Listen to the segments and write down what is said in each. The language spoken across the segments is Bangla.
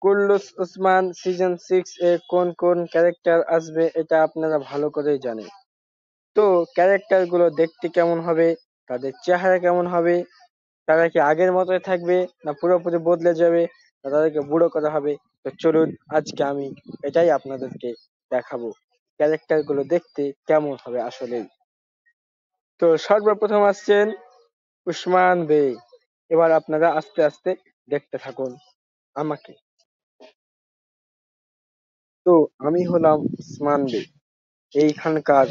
কুল্লুস উসমান সিজন 6 এ কোন কোন ক্যারেক্টার আসবে এটা আপনারা ভালো করেই জানেন। তো ক্যারেক্টার গুলো দেখতে কেমন হবে, তাদের চেহারা কেমন হবে, তারা কি আগের মতোই থাকবে না পুরোপুরি বদলে যাবে, না তাদেরকে বুড়ো করা হবে। তো চলুন আজকে আমি এটাই আপনাদেরকে দেখাবো, ক্যারেক্টার গুলো দেখতে কেমন হবে আসলেই। তো সর্বপ্রথম আসছেন উসমান বে। এবার আপনারা আস্তে আস্তে দেখতে থাকুন আমাকে। তো আমি হলাম উসমান বে, এইখানকার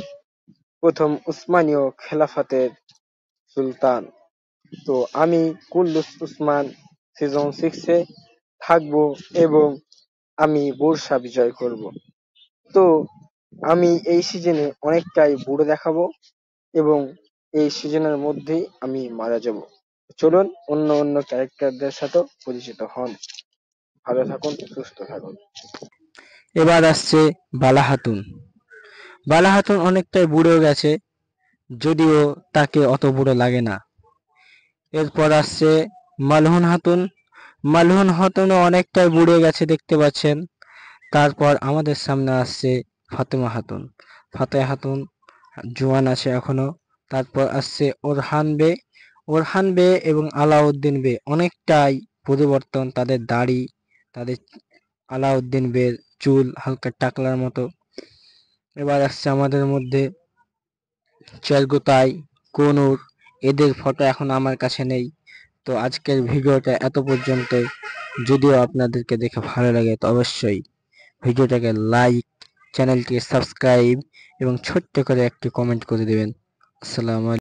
প্রথম উসমানীয় খেলাফতের সুলতান। তো আমি কুল্লুস উসমান সিজন 6 এ থাকবো এবং আমি বুরসা বিজয় করব। তো আমি এই সিজনে অনেকটাই বুড়ো দেখাবো এবং এই সিজনের মধ্যেই আমি মারা যাব। চলুন অন্য অন্য ক্যারেক্টারদের সাথেও পরিচিত হন। ভালো থাকুন, সুস্থ থাকুন। এবার আসছে বালা হাতুন। বালা হাতুন অনেকটাই বুড়ো গেছে, যদিও তাকে অত বুড়ো লাগে না। এরপর আসছে মালহুন হাতুন। মালহুন হাতুনও অনেকটাই বুড়ে গেছে দেখতে পাচ্ছেন। তারপর আমাদের সামনে আসছে ফাতেমা হাতুন। ফাতেমা হাতুন জোয়ান আছে এখনো। তারপর আসছে ওরহান বে। ওরহান বে এবং আলাউদ্দিন বে অনেকটাই পরিবর্তন, তাদের দাড়ি, তাদের আলাউদ্দিন বে চুল হালকা টাকলার মতো। এবার আসছে আমাদের মধ্যে চেরগুতাই, কোনুর। এদের ফটো এখন আমার কাছে নেই। তো আজকের ভিডিওটা এত পর্যন্তই। যদিও আপনাদেরকে দেখে ভালো লাগে তো অবশ্যই ভিডিওটাকে লাইক, চ্যানেলটিকে সাবস্ক্রাইব এবং ছোট্ট করে একটি কমেন্ট করে দেবেন। আসসালামু আলাইকুম।